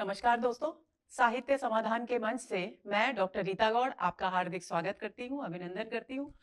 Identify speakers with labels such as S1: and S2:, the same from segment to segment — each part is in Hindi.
S1: नमस्कार दोस्तों, साहित्य समाधान के मंच से मैं डॉक्टर रीता गौड़ आपका हार्दिक स्वागत करती हूँ, अभिनंदन करती हूँ।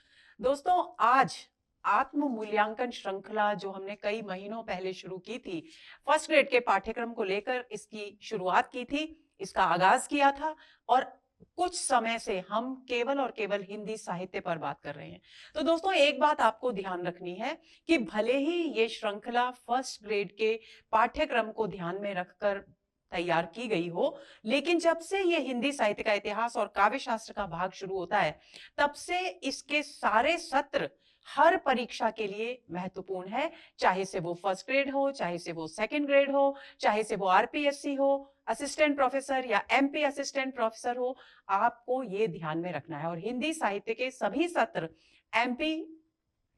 S1: दोस्तों, आज आत्म मूल्यांकन श्रृंखला जो हमने कई महीनों पहले शुरू की थी, फर्स्ट ग्रेड के पाठ्यक्रम को लेकर इसकी शुरुआत की थी, इसका आगाज किया था और कुछ समय से हम केवल और केवल हिंदी साहित्य पर बात कर रहे हैं। तो दोस्तों, एक बात आपको ध्यान रखनी है कि भले ही ये श्रृंखला फर्स्ट ग्रेड के पाठ्यक्रम को ध्यान में रखकर तैयार की गई हो, लेकिन जब से ये हिंदी साहित्य का इतिहास और काव्य शास्त्र का भाग शुरू होता है, तब से इसके सारे सत्र हर परीक्षा के लिए महत्वपूर्ण है। चाहे से वो फर्स्ट ग्रेड हो, चाहे से वो सेकंड ग्रेड हो, चाहे से वो आरपीएससी हो, असिस्टेंट प्रोफेसर या एमपी असिस्टेंट प्रोफेसर हो, आपको ये ध्यान में रखना है। और हिंदी साहित्य के सभी सत्र एमपी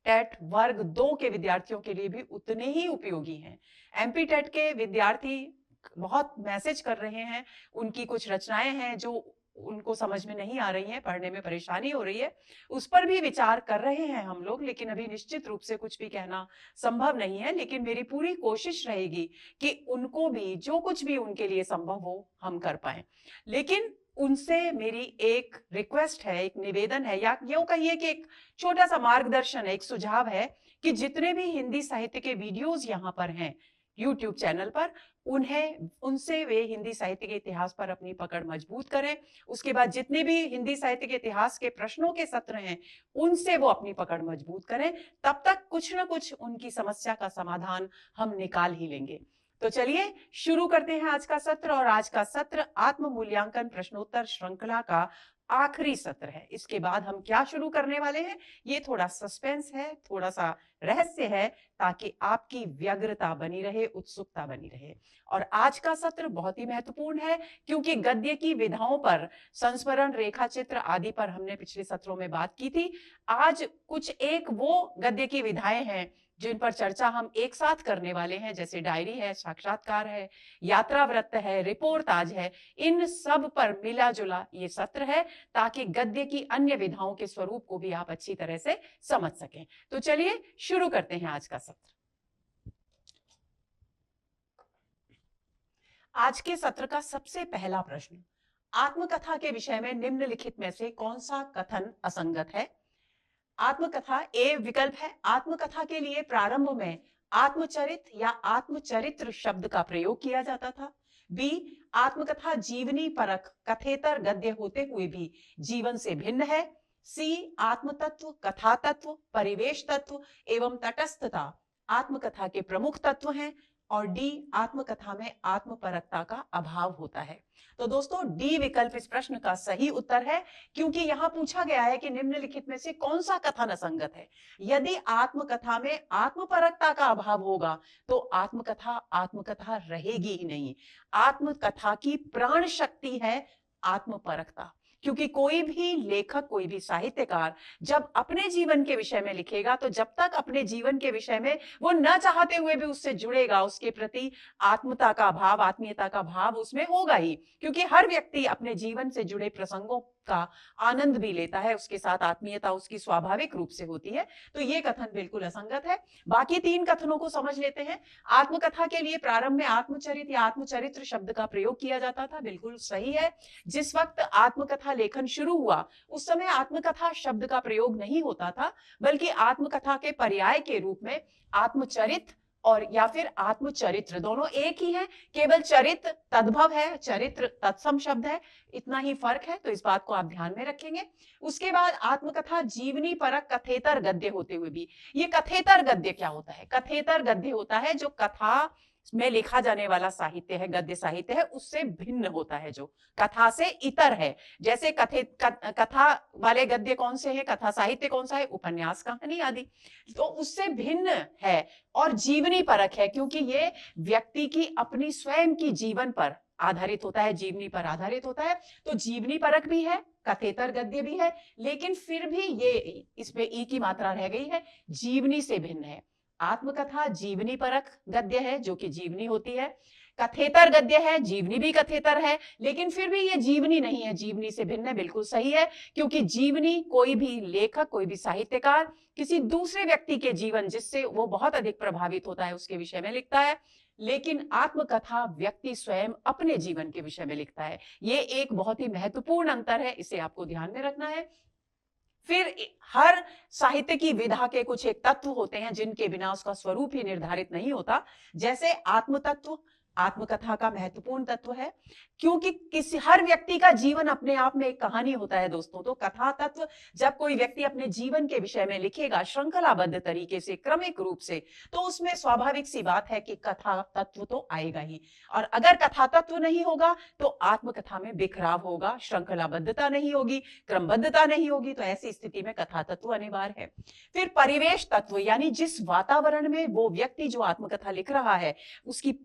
S1: टेट वर्ग 2 के विद्यार्थियों के लिए भी उतने ही उपयोगी हैं। एमपी टेट के विद्यार्थी बहुत मैसेज कर रहे हैं, उनकी कुछ रचनाएं हैं जो उनको समझ में नहीं आ रही हैं, पढ़ने में परेशानी हो रही है, उस पर भी विचार कर रहे हैं हम लोग, लेकिन अभी निश्चित रूप से कुछ भी कहना संभव नहीं है। लेकिन मेरी पूरी कोशिश रहेगी कि उनको भी जो कुछ भी उनके लिए संभव हो हम कर पाए। लेकिन उनसे मेरी एक रिक्वेस्ट है, एक निवेदन है, या यूं कहिए कि एक छोटा सा मार्गदर्शन है, एक सुझाव है कि जितने भी हिंदी साहित्य के वीडियोस यहाँ पर हैं यूट्यूब चैनल पर, उनसे वे हिंदी साहित्य के इतिहास पर अपनी पकड़ मजबूत करें। उसके बाद जितने भी हिंदी साहित्य के इतिहास के प्रश्नों के सत्र हैं, उनसे वो अपनी पकड़ मजबूत करें। तब तक कुछ ना कुछ उनकी समस्या का समाधान हम निकाल ही लेंगे। तो चलिए शुरू करते हैं आज का सत्र। और आज का सत्र आत्म मूल्यांकन प्रश्नोत्तर श्रृंखला का आखिरी सत्र है। इसके बाद हम क्या शुरू करने वाले हैं, ये थोड़ा सस्पेंस है, थोड़ा सा रहस्य है, ताकि आपकी व्यग्रता बनी रहे, उत्सुकता बनी रहे। और आज का सत्र बहुत ही महत्वपूर्ण है, क्योंकि गद्य की विधाओं पर, संस्मरण, रेखा चित्र आदि पर हमने पिछले सत्रों में बात की थी। आज कुछ एक वो गद्य की विधाएं हैं जिन पर चर्चा हम एक साथ करने वाले हैं, जैसे डायरी है, साक्षात्कार है, यात्रा वृत्त है, रिपोर्टाज है। इन सब पर मिला जुला ये सत्र है, ताकि गद्य की अन्य विधाओं के स्वरूप को भी आप अच्छी तरह से समझ सकें। तो चलिए शुरू करते हैं आज का सत्र। आज के सत्र का सबसे पहला प्रश्न, आत्मकथा के विषय में निम्नलिखित में से कौन सा कथन असंगत है? आत्मकथा, ए विकल्प है, आत्मकथा के लिए प्रारंभ में आत्मचरित या आत्मचरित्र शब्द का प्रयोग किया जाता था। बी, आत्मकथा जीवनी परक कथेतर गद्य होते हुए भी जीवन से भिन्न है। सी, आत्मतत्व, कथा तत्व, परिवेश तत्व एवं तटस्थता आत्मकथा के प्रमुख तत्व हैं। और डी, आत्मकथा में आत्मपरकता का अभाव होता है। तो दोस्तों, डी विकल्प इस प्रश्न का सही उत्तर है, क्योंकि यहां पूछा गया है कि निम्नलिखित में से कौन सा कथन असंगत है। यदि आत्मकथा में आत्मपरकता का अभाव होगा तो आत्मकथा आत्मकथा रहेगी ही नहीं। आत्मकथा की प्राण शक्ति है आत्मपरकता, क्योंकि कोई भी लेखक, कोई भी साहित्यकार जब अपने जीवन के विषय में लिखेगा, तो जब तक अपने जीवन के विषय में वो न चाहते हुए भी उससे जुड़ेगा, उसके प्रति आत्मता का भाव, आत्मीयता का भाव उसमें होगा ही, क्योंकि हर व्यक्ति अपने जीवन से जुड़े प्रसंगों का आनंद भी लेता है, उसके साथ आत्मीयता उसकी स्वाभाविक रूप से होती है। तो ये कथन बिल्कुल असंगत है। बाकी तीन कथनों को समझ लेते हैं। आत्मकथा के लिए प्रारंभ में आत्मचरित या आत्मचरित्र शब्द का प्रयोग किया जाता था, बिल्कुल सही है। जिस वक्त आत्मकथा लेखन शुरू हुआ, उस समय आत्मकथा शब्द का प्रयोग नहीं होता था, बल्कि आत्मकथा के पर्याय के रूप में आत्मचरित और या फिर आत्मचरित्र दोनों एक ही है। केवल चरित तद्भव है, चरित्र तत्सम शब्द है, इतना ही फर्क है। तो इस बात को आप ध्यान में रखेंगे। उसके बाद आत्मकथा जीवनी परक कथेतर गद्य होते हुए भी, ये कथेतर गद्य क्या होता है? कथेतर गद्य होता है जो कथा में लिखा जाने वाला साहित्य है, गद्य साहित्य है, उससे भिन्न होता है, जो कथा से इतर है। जैसे कथा वाले गद्य कौन से हैं, कथा साहित्य कौन सा है? उपन्यास, कहानी आदि। तो उससे भिन्न है और जीवनी परक है, क्योंकि ये व्यक्ति की अपनी स्वयं की जीवन पर आधारित होता है, जीवनी पर आधारित होता है। तो जीवनी परक भी है, कथेतर गद्य भी है, लेकिन फिर भी ये इसमें ई की मात्रा रह गई है, जीवनी से भिन्न है। आत्मकथा जीवनी परक गद्य है, जो कि जीवनी होती है। कथेतर गद्य है, जीवनी भी कथेतर है, लेकिन फिर भी ये जीवनी नहीं है, जीवनी से भिन्न है, बिल्कुल सही है, क्योंकि जीवनी कोई भी लेखक, कोई भी साहित्यकार किसी दूसरे व्यक्ति के जीवन जिससे वो बहुत अधिक प्रभावित होता है उसके विषय में लिखता है, लेकिन आत्मकथा व्यक्ति स्वयं अपने जीवन के विषय में लिखता है। ये एक बहुत ही महत्वपूर्ण अंतर है, इसे आपको ध्यान में रखना है। फिर हर साहित्य की विधा के कुछ एक तत्व होते हैं जिनके बिना उसका स्वरूप ही निर्धारित नहीं होता, जैसे आत्म तत्व आत्मकथा का महत्वपूर्ण तत्व है, क्योंकि किसी हर व्यक्ति का जीवन अपने आप में एक कहानी होता है दोस्तों। तो कथा तत्व जब कोई व्यक्ति अपने जीवन के विषय में लिखेगा श्रृंखलाबद्ध तरीके से, क्रमिक रूप से, तो उसमें स्वाभाविक सी बात है कि कथा तत्व तो आएगा ही। और अगर कथा तत्व नहीं होगा तो आत्मकथा में बिखराव होगा, श्रृंखलाबद्धता नहीं होगी, क्रमबद्धता नहीं होगी, तो ऐसी स्थिति में कथा तत्व अनिवार्य है। फिर परिवेश तत्व, यानी जिस वातावरण में वो व्यक्ति जो आत्मकथा लिख रहा है उसकी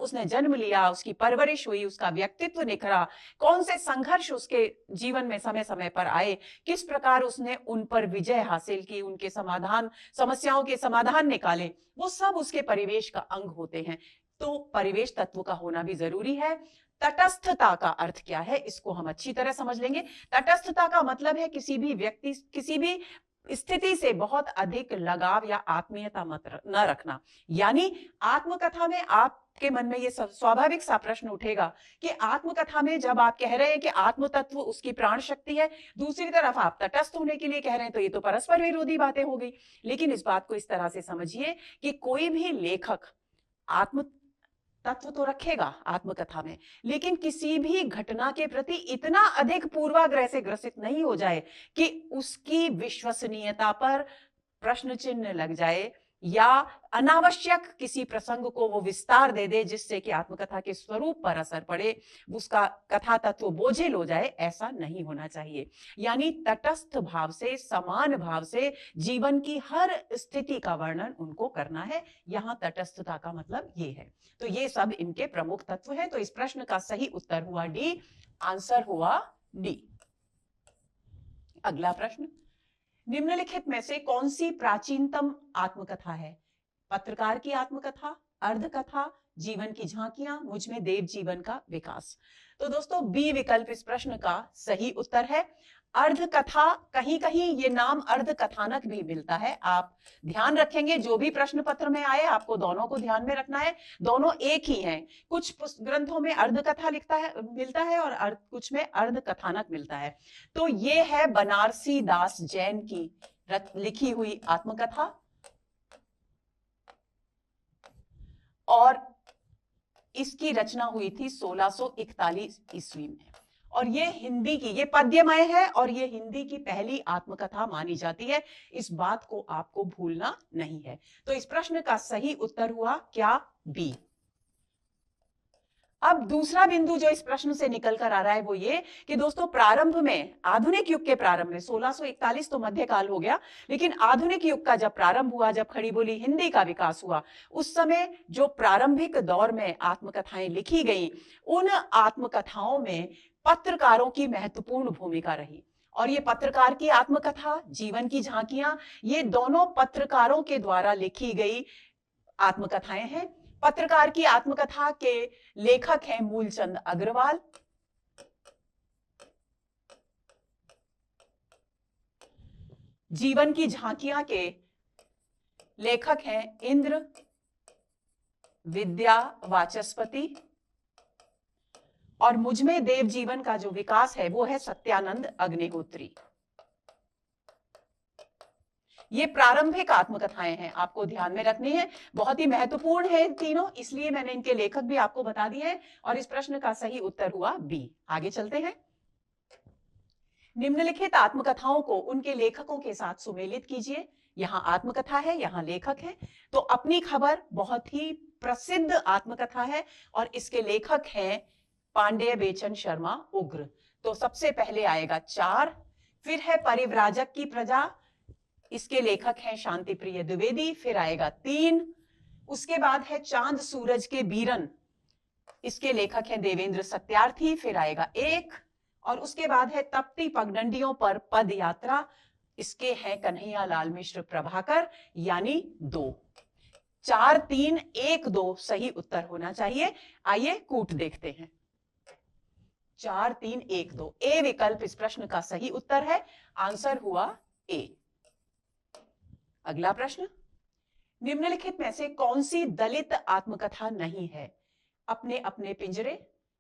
S1: उसने जन्म लिया, उसकी परवरिश हुई, उसका व्यक्तित्व निखरा, कौन से संघर्ष उसके जीवन में समय समय पर आए, किस प्रकार उसने उन पर विजय हासिल की, उनके समाधान, समस्याओं के समाधान निकाले, वो सब उसके परिवेश का अंग होते हैं। तो परिवेश तत्व का होना भी जरूरी है। तटस्थता का अर्थ क्या है, इसको हम अच्छी तरह समझ लेंगे। तटस्थता का मतलब है किसी भी व्यक्ति, किसी भी स्थिति से बहुत अधिक लगाव या आत्मीयता मत न रखना। यानी आत्मकथा में आपके मन में ये स्वाभाविक सा प्रश्न उठेगा कि आत्मकथा में जब आप कह रहे हैं कि आत्म तत्व उसकी प्राण शक्ति है, दूसरी तरफ आप तटस्थ होने के लिए कह रहे हैं, तो ये तो परस्पर विरोधी बातें हो गई। लेकिन इस बात को इस तरह से समझिए कि कोई भी लेखक आत्म तत्व तो रखेगा आत्मकथा में, लेकिन किसी भी घटना के प्रति इतना अधिक पूर्वाग्रह से ग्रसित नहीं हो जाए कि उसकी विश्वसनीयता पर प्रश्न चिन्ह लग जाए या अनावश्यक किसी प्रसंग को वो विस्तार दे दे जिससे कि आत्मकथा के स्वरूप पर असर पड़े, उसका कथा तत्व बोझिल हो जाए। ऐसा नहीं होना चाहिए। यानी तटस्थ भाव से, समान भाव से जीवन की हर स्थिति का वर्णन उनको करना है। यहां तटस्थता का मतलब ये है। तो ये सब इनके प्रमुख तत्व हैं। तो इस प्रश्न का सही उत्तर हुआ डी, आंसर हुआ डी। अगला प्रश्न, निम्नलिखित में से कौन सी प्राचीनतम आत्मकथा है? पत्रकार की आत्मकथा, अर्धकथा, जीवन की झांकियां, मुझमें देव जीवन का विकास। तो दोस्तों बी विकल्प इस प्रश्न का सही उत्तर है। अर्धकथा, कहीं कहीं ये नाम अर्धकथानक भी मिलता है। आप ध्यान रखेंगे जो भी प्रश्न पत्र में आए आपको दोनों को ध्यान में रखना है, दोनों एक ही हैं। कुछ ग्रंथों में अर्धकथा मिलता है और कुछ में अर्धकथानक मिलता है। तो ये है बनारसी दास जैन की लिखी हुई आत्मकथा, और इसकी रचना हुई थी 1641 ईस्वी में, और ये हिंदी की, ये पद्यमय है और ये हिंदी की पहली आत्मकथा मानी जाती है। इस बात को आपको भूलना नहीं है। तो इस प्रश्न का सही उत्तर हुआ क्या? बी। अब दूसरा बिंदु जो इस प्रश्न से निकल कर आ रहा है वो ये कि दोस्तों प्रारंभ में, आधुनिक युग के प्रारंभ में, 1641 तो मध्यकाल हो गया, लेकिन आधुनिक युग का जब प्रारंभ हुआ, जब खड़ी बोली हिंदी का विकास हुआ, उस समय जो प्रारंभिक दौर में आत्मकथाएं लिखी गई, उन आत्मकथाओं में पत्रकारों की महत्वपूर्ण भूमिका रही। और ये पत्रकार की आत्मकथा, जीवन की झांकियां, ये दोनों पत्रकारों के द्वारा लिखी गई आत्मकथाएं हैं। पत्रकार की आत्मकथा के लेखक हैं मूलचंद अग्रवाल, जीवन की झांकियां के लेखक हैं इंद्र विद्या वाचस्पति, और मुझमें देव जीवन का जो विकास है वो है सत्यानंद अग्निहोत्री। ये प्रारंभिक आत्मकथाएं हैं, आपको ध्यान में रखनी है, बहुत ही महत्वपूर्ण है तीनों, इसलिए मैंने इनके लेखक भी आपको बता दिए हैं। और इस प्रश्न का सही उत्तर हुआ बी। आगे चलते हैं। निम्नलिखित आत्मकथाओं को उनके लेखकों के साथ सुमेलित कीजिए। यहां आत्मकथा है, यहां लेखक है। तो अपनी खबर बहुत ही प्रसिद्ध आत्मकथा है और इसके लेखक हैं पांडेय बेचन शर्मा उग्र। तो सबसे पहले आएगा 4, फिर है परिव्राजक की प्रजा, इसके लेखक हैं शांति प्रिय द्विवेदी, फिर आएगा 3, उसके बाद है चांद सूरज के बीरन, इसके लेखक हैं देवेंद्र सत्यार्थी, फिर आएगा 1, और उसके बाद है तपती पगडंडियों पर पद यात्रा, इसके हैं कन्हैया लाल मिश्र प्रभाकर, यानी 2। 4 3 1 2 सही उत्तर होना चाहिए। आइए कूट देखते हैं। 4 3 1 2 ए विकल्प इस प्रश्न का सही उत्तर है। आंसर हुआ ए। अगला प्रश्न, निम्नलिखित में से कौन सी दलित आत्मकथा नहीं है? अपने अपने पिंजरे,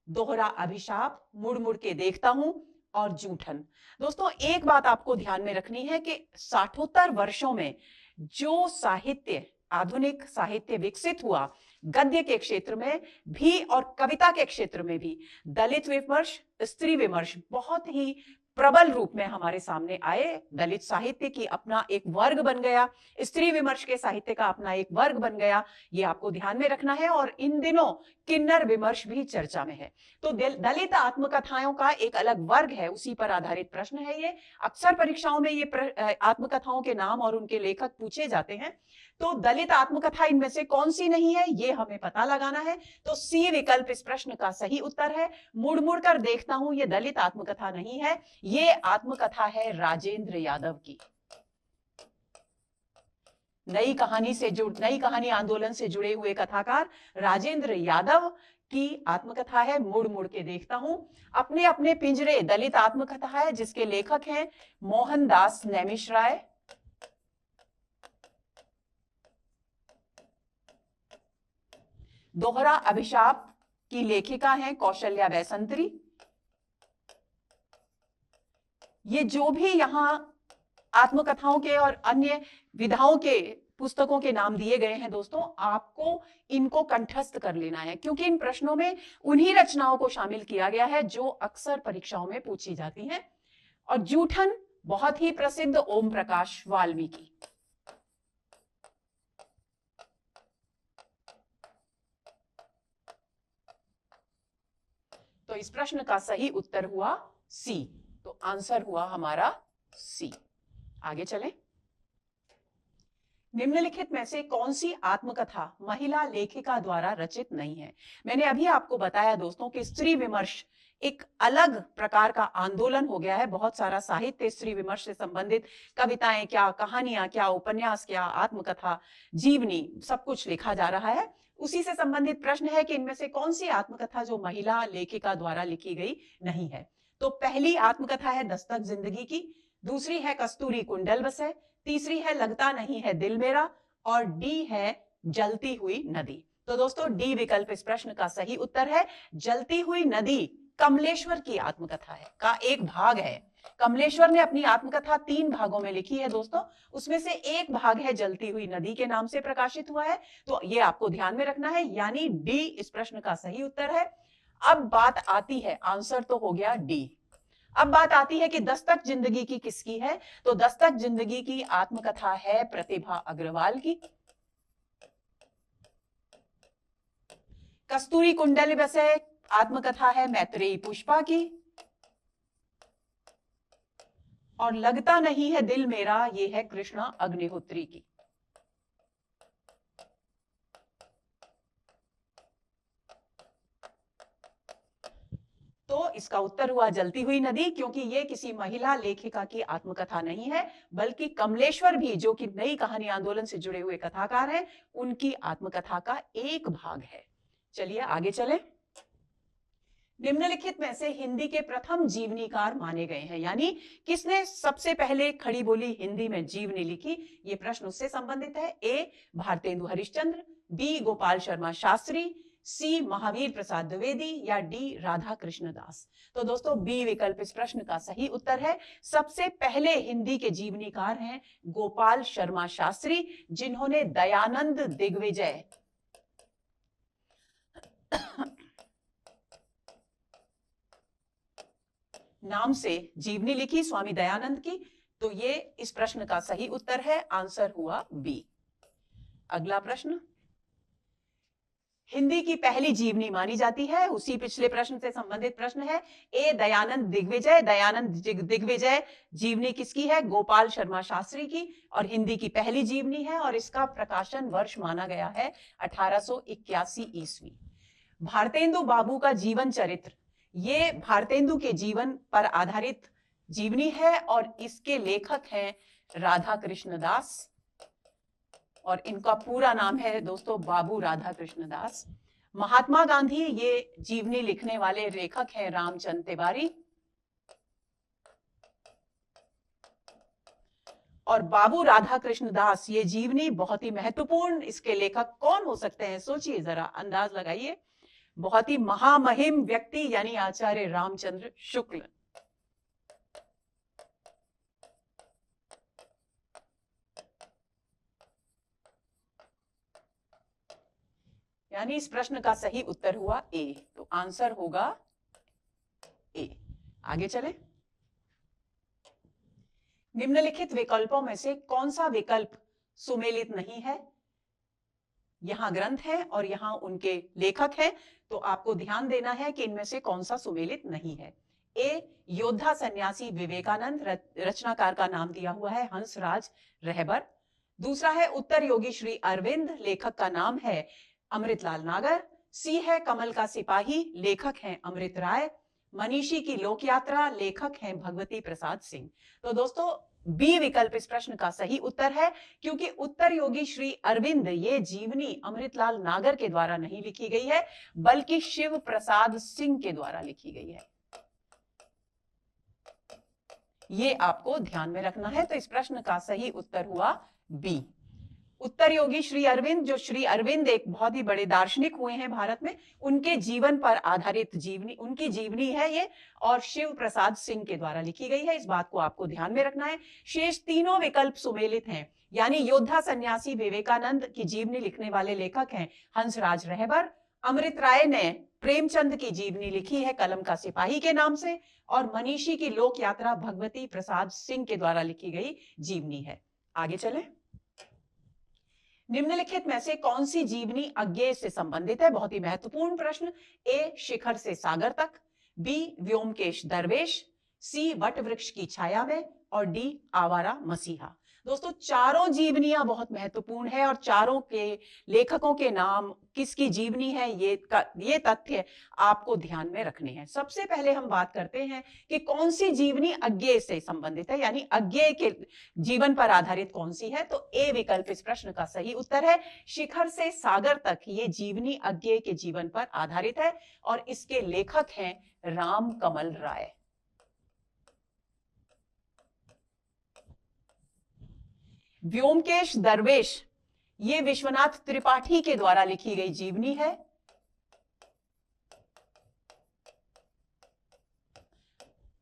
S1: दोहरा अभिशाप, मुड़ मुड़ के देखता हूं और जूठन। दोस्तों एक बात आपको ध्यान में रखनी है कि 60 वर्षों में जो साहित्य, आधुनिक साहित्य विकसित हुआ, गद्य के क्षेत्र में भी और कविता के क्षेत्र में भी दलित विमर्श, स्त्री विमर्श बहुत ही प्रबल रूप में हमारे सामने आए। दलित साहित्य की अपना एक वर्ग बन गया, स्त्री विमर्श के साहित्य का अपना एक वर्ग बन गया, ये आपको ध्यान में रखना है। और इन दिनों किन्नर विमर्श भी चर्चा में है। तो दलित आत्मकथाओं का एक अलग वर्ग है, उसी पर आधारित प्रश्न है ये। अक्सर परीक्षाओं में ये आत्मकथाओं के नाम और उनके लेखक पूछे जाते हैं। तो दलित आत्मकथा इनमें से कौन सी नहीं है, ये हमें पता लगाना है। तो सी विकल्प इस प्रश्न का सही उत्तर है। मुड़ मुड़ कर देखता हूं, ये दलित आत्मकथा नहीं है, ये आत्मकथा है राजेंद्र यादव की। नई कहानी आंदोलन से जुड़े हुए कथाकार राजेंद्र यादव की आत्मकथा है मुड़ मुड़ के देखता हूं। अपने अपने पिंजरे दलित आत्मकथा है, जिसके लेखक हैं मोहनदास नैमिषराय। दोहरा अभिशाप की लेखिका हैं कौशल्या बैसंत्री। ये जो भी यहां आत्मकथाओं के और अन्य विधाओं के पुस्तकों के नाम दिए गए हैं दोस्तों, आपको इनको कंठस्थ कर लेना है, क्योंकि इन प्रश्नों में उन्हीं रचनाओं को शामिल किया गया है जो अक्सर परीक्षाओं में पूछी जाती हैं। और जूठन बहुत ही प्रसिद्ध ओम प्रकाश वाल्मीकि। तो इस प्रश्न का सही उत्तर हुआ सी। तो आंसर हुआ हमारा सी। आगे चलें। निम्नलिखित में से कौन सी आत्मकथा महिला लेखिका द्वारा रचित नहीं है? मैंने अभी आपको बताया दोस्तों कि स्त्री विमर्श एक अलग प्रकार का आंदोलन हो गया है। बहुत सारा साहित्य स्त्री विमर्श से संबंधित, कविताएं क्या, कहानियां क्या, उपन्यास क्या, आत्मकथा, जीवनी, सब कुछ लिखा जा रहा है। उसी से संबंधित प्रश्न है कि इनमें से कौन सी आत्मकथा जो महिला लेखिका द्वारा लिखी गई नहीं है? तो पहली आत्मकथा है दस्तक जिंदगी की, दूसरी है कस्तूरी कुंडल बसे, तीसरी है लगता नहीं है दिल मेरा, और डी है जलती हुई नदी। तो दोस्तों डी विकल्प इस प्रश्न का सही उत्तर है। जलती हुई नदी कमलेश्वर की आत्मकथा है, का एक भाग है। कमलेश्वर ने अपनी आत्मकथा 3 भागों में लिखी है दोस्तों, उसमें से एक भाग है जलती हुई नदी के नाम से प्रकाशित हुआ है। तो ये आपको ध्यान में रखना है, यानी डी इस प्रश्न का सही उत्तर है। अब बात आती है, आंसर तो हो गया डी। अब बात आती है कि दस्तक जिंदगी की किसकी है? तो दस्तक जिंदगी की आत्मकथा है प्रतिभा अग्रवाल की। कस्तूरी कुंडल बसे आत्मकथा है मैत्रेयी पुष्पा की। और लगता नहीं है दिल मेरा, ये है कृष्णा अग्निहोत्री की। तो इसका उत्तर हुआ जलती हुई नदी, क्योंकि ये किसी महिला लेखिका की आत्मकथा नहीं है, बल्कि कमलेश्वर भी, जो कि नई कहानी आंदोलन से जुड़े हुए कथाकार हैं, उनकी आत्मकथा का एक भाग है। चलिए आगे चलें। निम्नलिखित में से हिंदी के प्रथम जीवनीकार माने गए हैं, यानी किसने सबसे पहले खड़ी बोली हिंदी में जीवनी लिखी, ये प्रश्न उससे संबंधित है। ए भारतेंदु हरिश्चंद्र, बी गोपाल शर्मा शास्त्री, सी महावीर प्रसाद द्विवेदी, या डी राधा कृष्ण दास। तो दोस्तों बी विकल्प इस प्रश्न का सही उत्तर है। सबसे पहले हिंदी के जीवनीकार हैं गोपाल शर्मा शास्त्री, जिन्होंने दयानंद दिग्विजय नाम से जीवनी लिखी, स्वामी दयानंद की। तो ये इस प्रश्न का सही उत्तर है। आंसर हुआ बी। अगला प्रश्न, हिंदी की पहली जीवनी मानी जाती है, उसी पिछले प्रश्न से संबंधित प्रश्न है। ए दयानंद दिग्विजय। दयानंद दिग्विजय जीवनी किसकी है? गोपाल शर्मा शास्त्री की, और हिंदी की पहली जीवनी है, और इसका प्रकाशन वर्ष माना गया है 1881 ईस्वी। भारतेंदु बाबू का जीवन चरित्र, ये भारतेंदु के जीवन पर आधारित जीवनी है, और इसके लेखक हैं राधा कृष्ण दास। और इनका पूरा नाम है दोस्तों बाबू राधा कृष्ण दास। महात्मा गांधी ये जीवनी लिखने वाले लेखक हैं रामचंद्र तिवारी। और बाबू राधा कृष्ण दास ये जीवनी बहुत ही महत्वपूर्ण, इसके लेखक कौन हो सकते हैं सोचिए जरा, अंदाज लगाइए। बहुत ही महामहिम व्यक्ति यानी आचार्य रामचंद्र शुक्ल। यानी इस प्रश्न का सही उत्तर हुआ ए, तो आंसर होगा ए। आगे चले। निम्नलिखित विकल्पों में से कौन सा विकल्प सुमेलित नहीं है? यहां ग्रंथ है और यहां उनके लेखक हैं, तो आपको ध्यान देना है कि इनमें से कौन सा सुमेलित नहीं है। ए, योद्धा सन्यासी विवेकानंद, रचनाकार का नाम दिया हुआ है हंसराज रहबर। दूसरा है उत्तर योगी श्री अरविंद, लेखक का नाम है अमृतलाल नागर। सी है कमल का सिपाही, लेखक हैं अमृत राय। मनीषी की लोक यात्रा, लेखक हैं भगवती प्रसाद सिंह। तो दोस्तों बी विकल्प इस प्रश्न का सही उत्तर है, क्योंकि उत्तर योगी श्री अरविंद ये जीवनी अमृतलाल नागर के द्वारा नहीं लिखी गई है, बल्कि शिव प्रसाद सिंह के द्वारा लिखी गई है। ये आपको ध्यान में रखना है। तो इस प्रश्न का सही उत्तर हुआ बी। उत्तर योगी श्री अरविंद, जो श्री अरविंद एक बहुत ही बड़े दार्शनिक हुए हैं भारत में, उनके जीवन पर आधारित जीवनी, उनकी जीवनी है ये, और शिव प्रसाद सिंह के द्वारा लिखी गई है। इस बात को आपको ध्यान में रखना है। शेष तीनों विकल्प सुमेलित हैं, यानी योद्धा सन्यासी विवेकानंद की जीवनी लिखने वाले लेखक हैं हंसराज रहबर। अमृत राय ने प्रेमचंद की जीवनी लिखी है कलम का सिपाही के नाम से, और मनीषी की लोक यात्रा भगवती प्रसाद सिंह के द्वारा लिखी गई जीवनी है। आगे चले। निम्नलिखित में से कौन सी जीवनी अज्ञेय से संबंधित है? बहुत ही महत्वपूर्ण प्रश्न। ए, शिखर से सागर तक। बी, व्योमकेश दरवेश। सी, वट वृक्ष की छाया में। और डी, आवारा मसीहा। दोस्तों चारों जीवनियां बहुत महत्वपूर्ण है, और चारों के लेखकों के नाम, किसकी जीवनी है, ये तथ्य आपको ध्यान में रखने हैं। सबसे पहले हम बात करते हैं कि कौन सी जीवनी अज्ञेय से संबंधित है, यानी अज्ञेय के जीवन पर आधारित कौन सी है। तो ए विकल्प इस प्रश्न का सही उत्तर है। शिखर से सागर तक ये जीवनी अज्ञेय के जीवन पर आधारित है, और इसके लेखक हैं राम कमल राय। व्योमकेश दरवेश ये विश्वनाथ त्रिपाठी के द्वारा लिखी गई जीवनी है।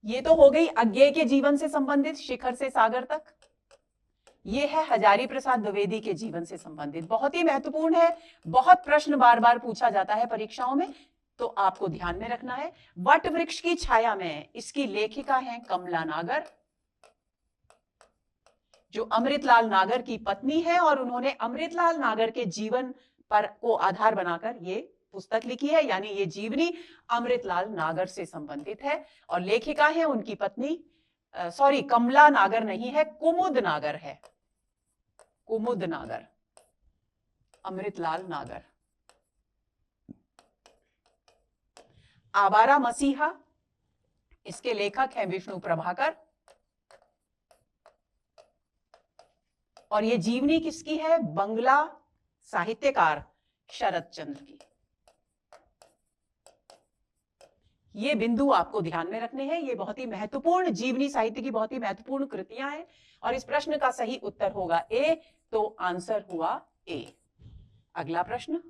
S1: ये तो हो गई अज्ञेय के जीवन से संबंधित, शिखर से सागर तक। ये है हजारी प्रसाद द्विवेदी के जीवन से संबंधित, बहुत ही महत्वपूर्ण है, बहुत प्रश्न बार बार पूछा जाता है परीक्षाओं में, तो आपको ध्यान में रखना है। वट वृक्ष की छाया में इसकी लेखिका है कमला नागर, जो अमृतलाल नागर की पत्नी है, और उन्होंने अमृतलाल नागर के जीवन पर को आधार बनाकर ये पुस्तक लिखी है, यानी ये जीवनी अमृतलाल नागर से संबंधित है। और लेखिका है उनकी पत्नी, सॉरी कमला नागर नहीं है, कुमुद नागर है, कुमुद नागर, अमृतलाल नागर। आवारा मसीहा इसके लेखक हैं विष्णु प्रभाकर, और ये जीवनी किसकी है? बंगला साहित्यकार शरद चंद्र की। ये बिंदु आपको ध्यान में रखने हैं, ये बहुत ही महत्वपूर्ण जीवनी साहित्य की बहुत ही महत्वपूर्ण कृतियां हैं, और इस प्रश्न का सही उत्तर होगा ए, तो आंसर हुआ ए। अगला प्रश्न,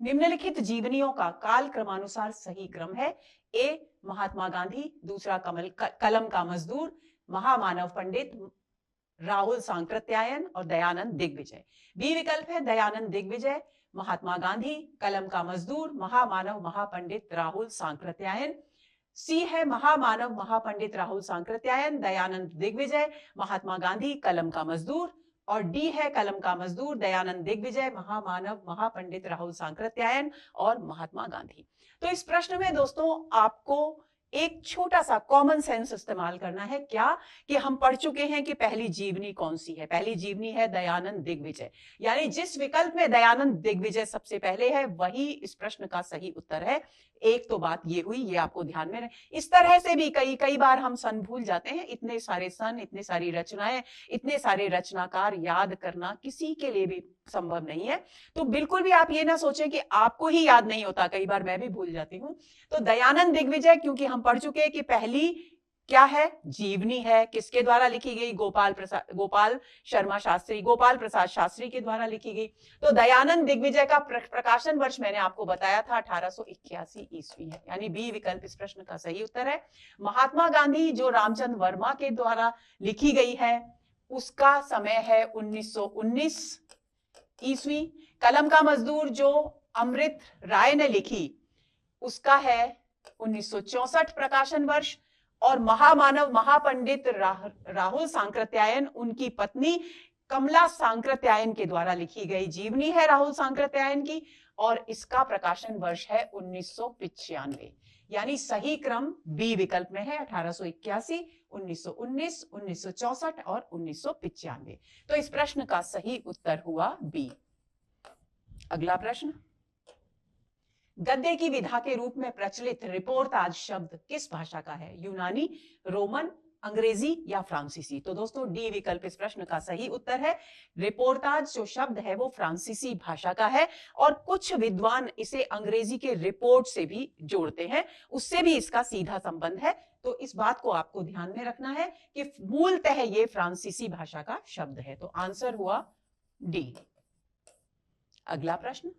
S1: निम्नलिखित जीवनियों का काल क्रमानुसार सही क्रम है। ए, महात्मा गांधी, दूसरा कलम का मजदूर, महामानव पंडित राहुल सांकृत्यायन, और दयानंद दिग्विजय। बी विकल्प है दयानंद दिग्विजय, महात्मा गांधी, कलम का मजदूर, महामानव महापंडित राहुल सांकृत्यायन। सी है महामानव महापंडित राहुल सांकृत्यायन, दयानंद दिग्विजय, महात्मा गांधी, कलम का मजदूर। और डी है कलम का मजदूर, दयानंद दिग्विजय, महामानव महापंडित राहुल सांकृत्यायन और महात्मा गांधी। तो इस प्रश्न में दोस्तों आपको एक छोटा सा कॉमन सेंस इस्तेमाल करना है। क्या कि हम पढ़ चुके हैं कि पहली जीवनी कौन सी है। पहली जीवनी है दयानंद दिग्विजय, यानी जिस विकल्प में दयानंद दिग्विजय सबसे पहले है वही इस प्रश्न का सही उत्तर है। एक तो बात ये हुई, ये आपको ध्यान में रहे। इस तरह से भी कई कई बार हम सन भूल जाते हैं। इतने सारे सन, इतने सारी रचनाएं, इतने सारे रचनाकार याद करना किसी के लिए भी संभव नहीं है। तो बिल्कुल भी आप ये ना सोचें कि आपको ही याद नहीं होता, कई बार मैं भी भूल जाती हूँ। तो दयानंद दिग्विजय, क्योंकि हम पढ़ चुके हैं कि पहली क्या है, जीवनी है। किसके द्वारा लिखी गई? गोपाल प्रसाद शास्त्री के द्वारा लिखी गई। तो दयानंद दिग्विजय का प्रकाशन वर्ष मैंने आपको बताया था 1881 ईस्वी है, यानी बी विकल्प इस प्रश्न का सही उत्तर है। महात्मा गांधी जो रामचंद्र वर्मा के द्वारा लिखी गई है उसका समय है 1919 ईस्वी। कलम का मजदूर जो अमृत राय ने लिखी उसका है 1964 प्रकाशन वर्ष। और महामानव महापंडित राहुल सांकृत्यायन, उनकी पत्नी कमला सांकृत्यायन के द्वारा लिखी गई जीवनी है राहुल सांकृत्यायन की, और इसका प्रकाशन वर्ष है 1995। यानी सही क्रम बी विकल्प में है, 1881, 1919, 1964 और 1995। तो इस प्रश्न का सही उत्तर हुआ बी। अगला प्रश्न, गद्य की विधा के रूप में प्रचलित रिपोर्टाज शब्द किस भाषा का है? यूनानी, रोमन, अंग्रेजी या फ्रांसीसी? तो दोस्तों डी विकल्प इस प्रश्न का सही उत्तर है। रिपोर्टाज जो शब्द है वो फ्रांसीसी भाषा का है, और कुछ विद्वान इसे अंग्रेजी के रिपोर्ट से भी जोड़ते हैं, उससे भी इसका सीधा संबंध है। तो इस बात को आपको ध्यान में रखना है कि मूलतः ये फ्रांसीसी भाषा का शब्द है। तो आंसर हुआ डी। अगला प्रश्न,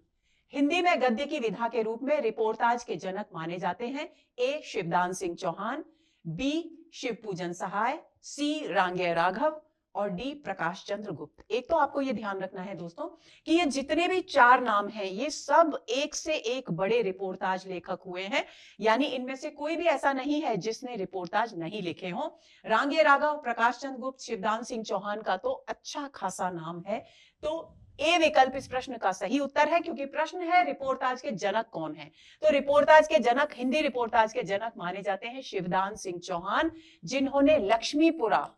S1: हिंदी में गद्य की विधा के रूप में रिपोर्टाज के जनक माने जाते हैं? ए शिवदान सिंह चौहान, बी शिव पूजन सहाय, सी रांगे राघव और डी प्रकाश चंद्र गुप्त। एक तो आपको ये ध्यान रखना है दोस्तों कि ये जितने भी चार नाम हैं ये सब एक से एक बड़े रिपोर्टाज लेखक हुए हैं, यानी इनमें से कोई भी ऐसा नहीं है जिसने रिपोर्टाज नहीं लिखे हों। रांगे राघव, प्रकाश चंद्र गुप्त, शिवदान सिंह चौहान का तो अच्छा खासा नाम है। तो ए विकल्प इस प्रश्न का सही उत्तर है, क्योंकि प्रश्न है रिपोर्टाज के जनक कौन है। तो रिपोर्टाज के जनक, हिंदी रिपोर्टाज के जनक माने जाते हैं शिवदान सिंह चौहान, जिन्होंने लक्ष्मीपुरा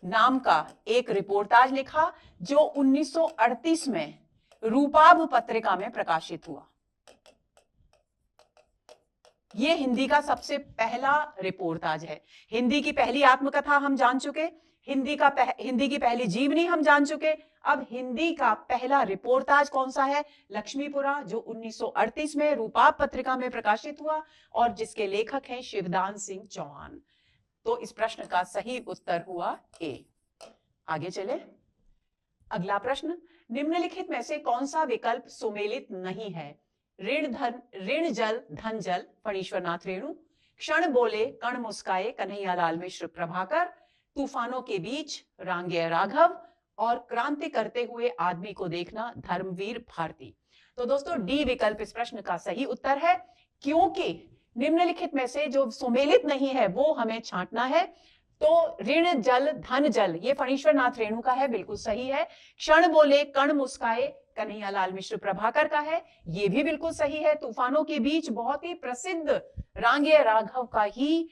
S1: नाम का एक रिपोर्टाज लिखा जो 1938 में रूपाभ पत्रिका में प्रकाशित हुआ। यह हिंदी का सबसे पहला रिपोर्टाज है। हिंदी की पहली आत्मकथा हम जान चुके, हिंदी की पहली जीवनी हम जान चुके। अब हिंदी का पहला रिपोर्टाज कौन सा है? लक्ष्मीपुरा, जो 1938 में रूपाभ पत्रिका में प्रकाशित हुआ और जिसके लेखक हैं शिवदान सिंह चौहान। तो इस प्रश्न का सही उत्तर हुआ ए। आगे चले, अगला प्रश्न, निम्नलिखित में से कौन सा विकल्प सुमेलित नहीं है? ऋण जल धन जल, फणीश्वरनाथ रेणु, क्षण बोले कण मुस्काए, कन्हैयालाल मिश्र प्रभाकर, तूफानों के बीच, रांगे राघव और क्रांति करते हुए आदमी को देखना, धर्मवीर भारती। तो दोस्तों डी विकल्प इस प्रश्न का सही उत्तर है, क्योंकि निम्नलिखित में से जो सुमेलित नहीं है वो हमें छांटना है। तो ऋण जल धन जल ये फणीश्वरनाथ रेणु का है, बिल्कुल सही है। क्षण बोले कण मुस्काए कन्हैयालाल मिश्र प्रभाकर का है, ये भी बिल्कुल सही है। तूफानों के बीच बहुत ही प्रसिद्ध रांगे राघव का ही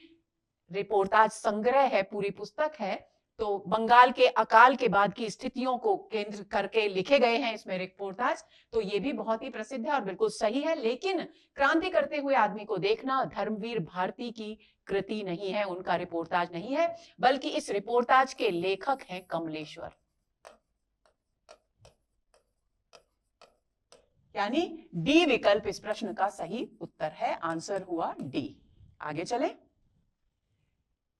S1: रिपोर्टाज संग्रह है, पूरी पुस्तक है। तो बंगाल के अकाल के बाद की स्थितियों को केंद्र करके लिखे गए हैं इसमें रिपोर्टाज, तो ये भी बहुत ही प्रसिद्ध है और बिल्कुल सही है। लेकिन क्रांति करते हुए आदमी को देखना धर्मवीर भारती की कृति नहीं है, उनका रिपोर्टाज नहीं है, बल्कि इस रिपोर्टाज के लेखक हैं कमलेश्वर। यानी डी विकल्प इस प्रश्न का सही उत्तर है, आंसर हुआ डी। आगे चले,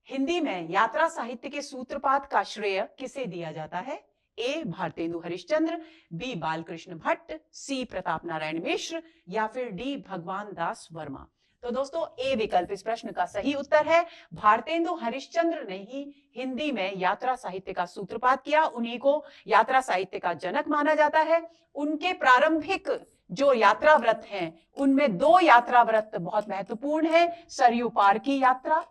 S1: हिंदी में यात्रा साहित्य के सूत्रपात का श्रेय किसे दिया जाता है? ए भारतेंदु हरिश्चंद्र, बी बालकृष्ण भट्ट, सी प्रताप नारायण मिश्र या फिर डी भगवान दास वर्मा। तो दोस्तों ए विकल्प इस प्रश्न का सही उत्तर है। भारतेंदु हरिश्चंद्र ने ही हिंदी में यात्रा साहित्य का सूत्रपात किया, उन्हीं को यात्रा साहित्य का जनक माना जाता है। उनके प्रारंभिक जो यात्रा व्रत हैं उनमें दो यात्रा व्रत बहुत महत्वपूर्ण है, सरयू पार की यात्रा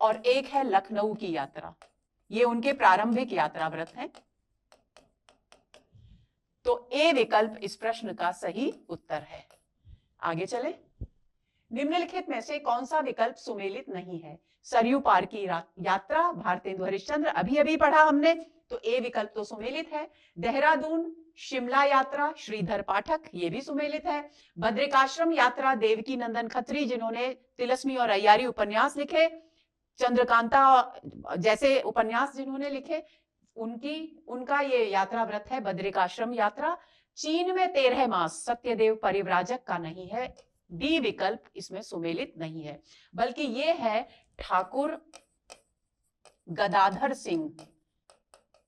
S1: और एक है लखनऊ की यात्रा। ये उनके प्रारंभिक यात्रा व्रत हैं। तो ए विकल्प इस प्रश्न का सही उत्तर है। आगे चले, निम्नलिखित में से कौन सा विकल्प सुमेलित नहीं है? सरयू पार की यात्रा, भारतेंदु हरिश्चंद्र, अभी अभी पढ़ा हमने, तो ए विकल्प तो सुमेलित है। देहरादून शिमला यात्रा, श्रीधर पाठक, ये भी सुमेलित है। बद्रिकाश्रम यात्रा, देवकी नंदन खत्री, जिन्होंने तिलस्मी और अय्यारी उपन्यास लिखे, चंद्रकांता जैसे उपन्यास जिन्होंने लिखे, उनका ये यात्रा व्रत है बद्रिकाश्रम यात्रा। चीन में 13 मास, सत्यदेव परिव्राजक का नहीं है। डी विकल्प इसमें सुमेलित नहीं है, बल्कि ये है ठाकुर गदाधर सिंह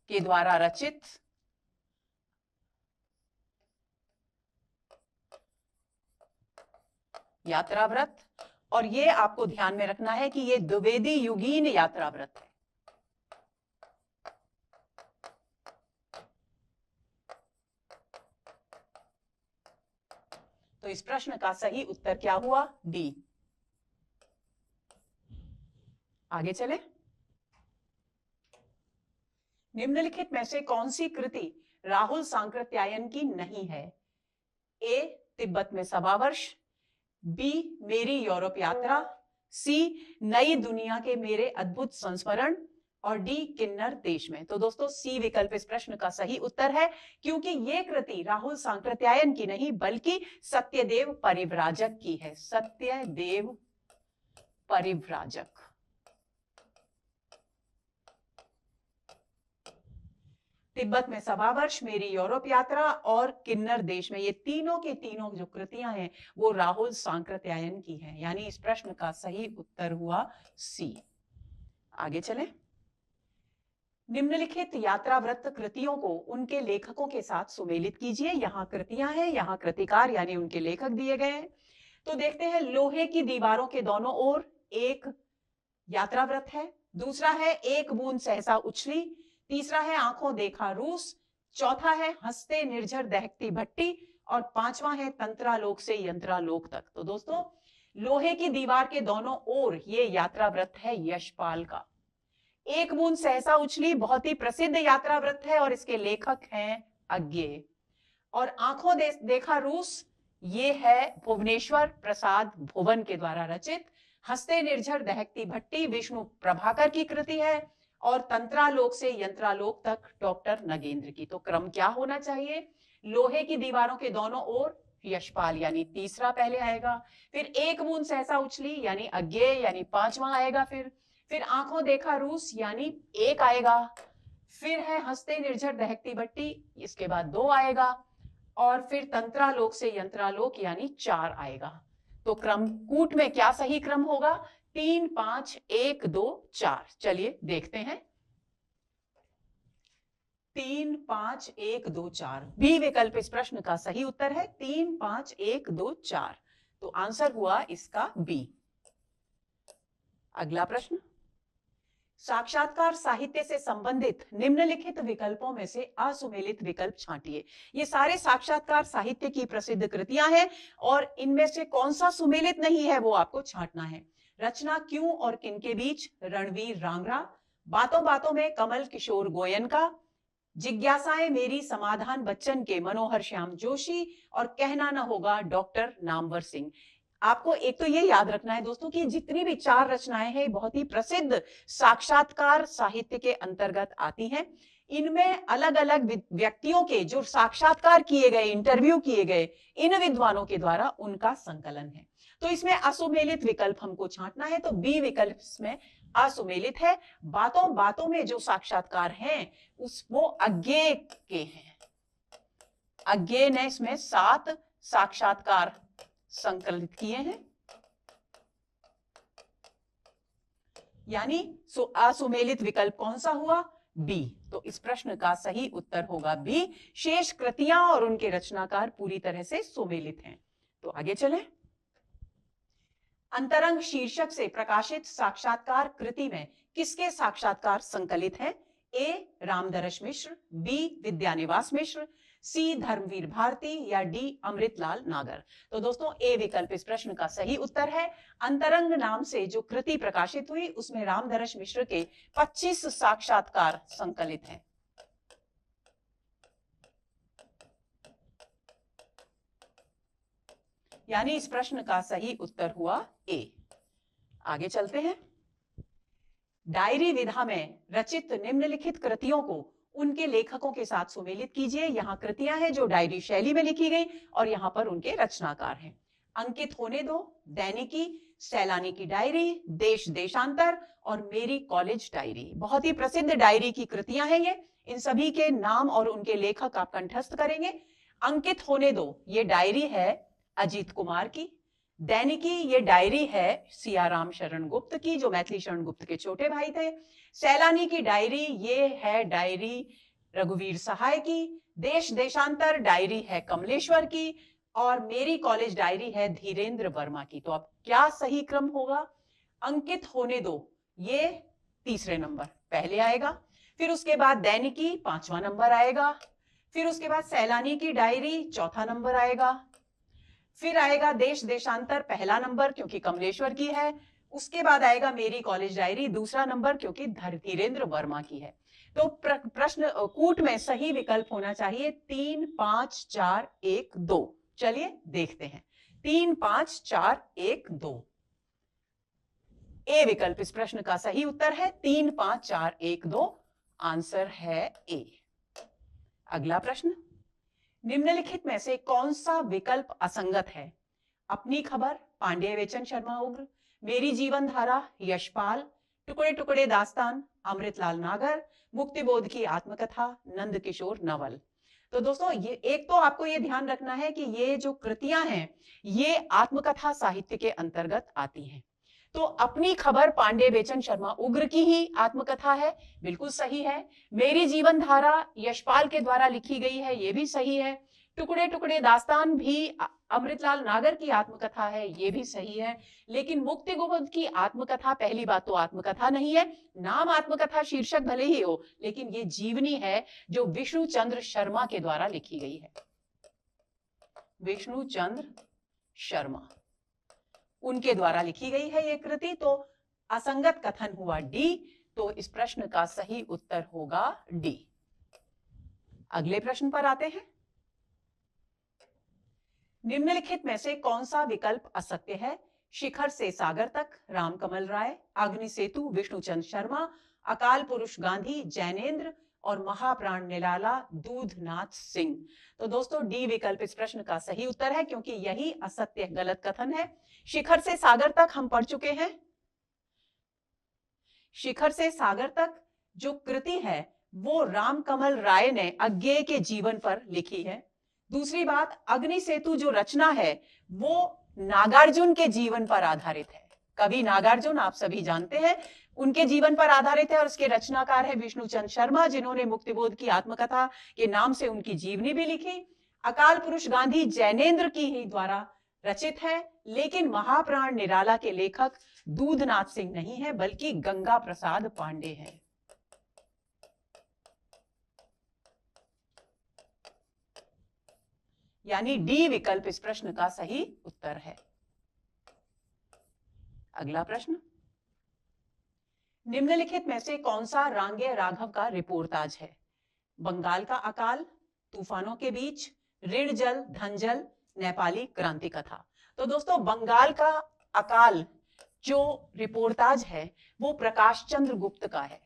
S1: के द्वारा रचित यात्रा व्रत, और ये आपको ध्यान में रखना है कि ये द्विवेदी युगीन यात्रा व्रत है। तो इस प्रश्न का सही उत्तर क्या हुआ? डी। आगे चले। निम्नलिखित में से कौन सी कृति राहुल सांकृत्यायन की नहीं है? ए तिब्बत में 1.25 वर्ष, बी मेरी यूरोप यात्रा, सी नई दुनिया के मेरे अद्भुत संस्मरण, और डी किन्नर देश में। तो दोस्तों सी विकल्प इस प्रश्न का सही उत्तर है, क्योंकि ये कृति राहुल सांकृत्यायन की नहीं बल्कि सत्यदेव परिव्राजक की है। सत्यदेव परिव्राजक। तिब्बत में 1.25 वर्ष, मेरी यूरोप यात्रा और किन्नर देश में, ये तीनों के तीनों जो कृतियां हैं वो राहुल सांकृत्यायन की हैं। यानी इस प्रश्न का सही उत्तर हुआ सी। आगे चलें। निम्नलिखित यात्रा व्रत कृतियों को उनके लेखकों के साथ सुमेलित कीजिए। यहाँ कृतियां हैं, यहाँ कृतिकार यानी उनके लेखक दिए गए हैं। तो देखते हैं, लोहे की दीवारों के दोनों ओर एक यात्रा व्रत है, दूसरा है एक बूंद सहसा उछली, तीसरा है आंखों देखा रूस, चौथा है हंसते निर्झर दहकती भट्टी, और पांचवा है तंत्रालोक से यंत्रालोक तक। तो दोस्तों लोहे की दीवार के दोनों ओर ये यात्रा व्रत है यशपाल का। एक बूंद सहसा उछली बहुत ही प्रसिद्ध यात्रा व्रत है और इसके लेखक हैं अज्ञेय। और आंखों देखा रूस, ये है भुवनेश्वर प्रसाद भुवन के द्वारा रचित। हंसते निर्झर दहकती भट्टी विष्णु प्रभाकर की कृति है, और तंत्रालोक से यंत्रालोक तक डॉक्टर नगेंद्र की। तो क्रम क्या होना चाहिए? लोहे की दीवारों के दोनों ओर यशपाल यानी तीसरा पहले आएगा, फिर एक बूंद सहसा उछली यानी अज्ञेय यानी पांचवा आएगा, फिर आंखों देखा रूस यानी एक आएगा, फिर है हंसते निर्झर दहकती भट्टी, इसके बाद 2 आएगा, और फिर तंत्रालोक से यंत्रालोक यानी 4 आएगा। तो क्रम कूट में क्या सही क्रम होगा? 3 5 1 2 4। चलिए देखते हैं। 3 5 1 2 4 बी विकल्प इस प्रश्न का सही उत्तर है। 3 5 1 2 4, तो आंसर हुआ इसका बी। अगला प्रश्न, साक्षात्कार साहित्य से संबंधित निम्नलिखित विकल्पों में से असुमेलित विकल्प छांटिए। ये सारे साक्षात्कार साहित्य की प्रसिद्ध कृतियां हैं और इनमें से कौन सा सुमेलित नहीं है वो आपको छांटना है। रचना क्यों और किनके बीच, रणवीर रांगरा। बातों बातों में कमल किशोर गोयन का। जिज्ञासाएं मेरी समाधान बच्चन के मनोहर श्याम जोशी। और कहना न होगा डॉक्टर नामवर सिंह। आपको एक तो ये याद रखना है दोस्तों कि जितनी भी 4 रचनाएं हैं बहुत ही प्रसिद्ध साक्षात्कार साहित्य के अंतर्गत आती हैं। इनमें अलग अलग व्यक्तियों के जो साक्षात्कार किए गए, इंटरव्यू किए गए इन विद्वानों के द्वारा उनका संकलन है। तो इसमें असुमेलित विकल्प हमको छांटना है, तो बी विकल्प इसमें असुमेलित है। बातों बातों में जो साक्षात्कार हैं वो अज्ञेय के हैं। अज्ञेय ने इसमें 7 साक्षात्कार संकलित किए हैं, यानी असुमेलित विकल्प कौन सा हुआ? बी। तो इस प्रश्न का सही उत्तर होगा बी। शेष कृतियां और उनके रचनाकार पूरी तरह से सुमेलित हैं। तो आगे चलें। अंतरंग शीर्षक से प्रकाशित साक्षात्कार कृति में किसके साक्षात्कार संकलित हैं? ए रामदरस मिश्र, बी विद्यानिवास मिश्र, सी धर्मवीर भारती, या डी अमृतलाल नागर। तो दोस्तों ए विकल्प इस प्रश्न का सही उत्तर है। अंतरंग नाम से जो कृति प्रकाशित हुई उसमें रामदरस मिश्र के 25 साक्षात्कार संकलित हैं। यानी इस प्रश्न का सही उत्तर हुआ ए। आगे चलते हैं। डायरी विधा में रचित निम्नलिखित कृतियों को उनके लेखकों के साथ सुमेलित कीजिए। यहाँ कृतियां हैं जो डायरी शैली में लिखी गई और यहाँ पर उनके रचनाकार हैं। अंकित होने दो, दैनिकी, सैलानी की डायरी, देश देशांतर और मेरी कॉलेज डायरी। बहुत ही प्रसिद्ध डायरी की कृतियां हैं ये। इन सभी के नाम और उनके लेखक आप कंठस्थ करेंगे। अंकित होने दो, ये डायरी है अजीत कुमार की। दैनिकी, ये डायरी है सियाराम शरण गुप्त की, जो मैथिली शरण गुप्त के छोटे भाई थे। सैलानी की डायरी, ये है डायरी रघुवीर सहाय की। देश देशांतर डायरी है कमलेश्वर की और मेरी कॉलेज डायरी है धीरेन्द्र वर्मा की। तो अब क्या सही क्रम होगा? अंकित होने दो, ये तीसरे नंबर पहले आएगा, फिर उसके बाद दैनिकी 5वां नंबर आएगा, फिर उसके बाद सैलानी की डायरी 4था नंबर आएगा, फिर आएगा देश देशांतर पहला नंबर क्योंकि कमलेश्वर की है, उसके बाद आएगा मेरी कॉलेज डायरी दूसरा नंबर क्योंकि धीरेन्द्र वर्मा की है। तो प्रश्न कूट में सही विकल्प होना चाहिए 3, 5, 4, 1, 2। चलिए देखते हैं। 3, 5, 4, 1, 2। ए विकल्प इस प्रश्न का सही उत्तर है। 3, 5, 4, 1, 2 आंसर है ए। अगला प्रश्न, निम्नलिखित में से कौन सा विकल्प असंगत है? अपनी खबर पांडेय बेचन शर्मा उग्र, मेरी जीवन धारा यशपाल, टुकड़े टुकड़े दास्तान अमृतलाल नागर, मुक्तिबोध की आत्मकथा नंद किशोर नवल। तो दोस्तों ये एक तो आपको ये ध्यान रखना है कि ये जो कृतियां हैं ये आत्मकथा साहित्य के अंतर्गत आती हैं। तो अपनी खबर पांडेय बेचन शर्मा उग्र की ही आत्मकथा है, बिल्कुल सही है। मेरी जीवन धारा यशपाल के द्वारा लिखी गई है, ये भी सही है। टुकड़े टुकड़े दास्तान भी अमृतलाल नागर की आत्मकथा है, ये भी सही है। लेकिन मुक्तिबोध की आत्मकथा, पहली बात तो आत्मकथा नहीं है, नाम आत्मकथा शीर्षक भले ही हो, लेकिन ये जीवनी है जो विष्णु चंद्र शर्मा के द्वारा लिखी गई है। विष्णु चंद्र शर्मा, उनके द्वारा लिखी गई है ये कृति। तो असंगत कथन हुआ डी, तो इस प्रश्न का सही उत्तर होगा डी। अगले प्रश्न पर आते हैं। निम्नलिखित में से कौन सा विकल्प असत्य है? शिखर से सागर तक रामकमल राय, अग्नि सेतु विष्णुचंद्र शर्मा, अकाल पुरुष गांधी जैनेन्द्र और महाप्राण निराला दूधनाथ सिंह। तो दोस्तों डी विकल्प इस प्रश्न का सही उत्तर है क्योंकि यही असत्य गलत कथन है। शिखर से सागर तक हम पढ़ चुके हैं। शिखर से सागर तक जो कृति है वो रामकमल राय ने अज्ञेय के जीवन पर लिखी है। दूसरी बात, अग्नि सेतु जो रचना है वो नागार्जुन के जीवन पर आधारित है। कवि नागार्जुन आप सभी जानते हैं, उनके जीवन पर आधारित है और उसके रचनाकार है विष्णुचंद्र शर्मा, जिन्होंने मुक्तिबोध की आत्मकथा के नाम से उनकी जीवनी भी लिखी। अकाल पुरुष गांधी जैनेन्द्र की ही द्वारा रचित है, लेकिन महाप्राण निराला के लेखक दूधनाथ सिंह नहीं है बल्कि गंगा प्रसाद पांडे हैं। यानी डी विकल्प इस प्रश्न का सही उत्तर है। अगला प्रश्न, निम्नलिखित में से कौन सा रांगे राघव का रिपोर्टाज है? बंगाल का अकाल, तूफानों के बीच, ऋण जल धन जल, नेपाली क्रांति कथा। तो दोस्तों बंगाल का अकाल जो रिपोर्टाज है वो प्रकाश चंद्र गुप्त का है।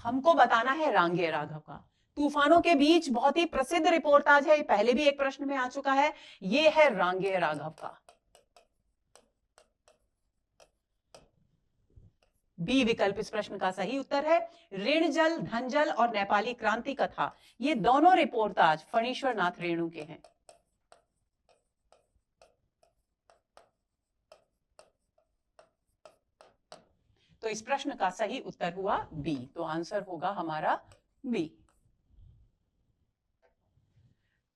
S1: हमको बताना है रांगे राघव का। तूफानों के बीच बहुत ही प्रसिद्ध रिपोर्टाज है, पहले भी एक प्रश्न में आ चुका है, ये है रांगे राघव का। बी विकल्प इस प्रश्न का सही उत्तर है। ऋण जल धन जल और नेपाली क्रांति कथा, ये दोनों रिपोर्टाज फणीश्वर नाथ रेणु के हैं। तो इस प्रश्न का सही उत्तर हुआ बी, तो आंसर होगा हमारा बी।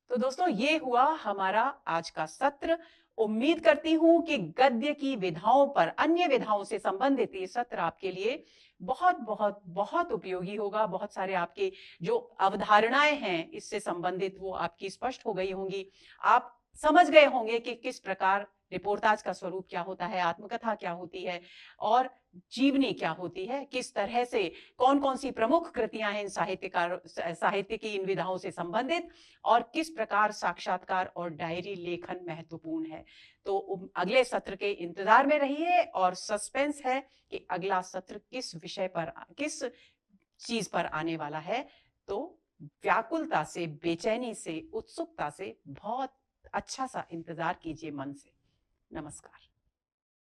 S1: तो दोस्तों ये हुआ हमारा आज का सत्र। उम्मीद करती हूं कि गद्य की विधाओं पर, अन्य विधाओं से संबंधित ये सत्र आपके लिए बहुत बहुत बहुत उपयोगी होगा। बहुत सारे आपके जो अवधारणाएं हैं इससे संबंधित वो आपकी स्पष्ट हो गई होंगी। आप समझ गए होंगे कि किस प्रकार रिपोर्टाज का स्वरूप क्या होता है, आत्मकथा क्या होती है और जीवनी क्या होती है, किस तरह से कौन कौन सी प्रमुख कृतियां हैं साहित्य की इन विधाओं से संबंधित और किस प्रकार साक्षात्कार और डायरी लेखन महत्वपूर्ण है। तो अगले सत्र के इंतजार में रहिए और सस्पेंस है कि अगला सत्र किस विषय पर, किस चीज पर आने वाला है। तो व्याकुलता से, बेचैनी से, उत्सुकता से बहुत अच्छा सा इंतजार कीजिए मन से। नमस्कार।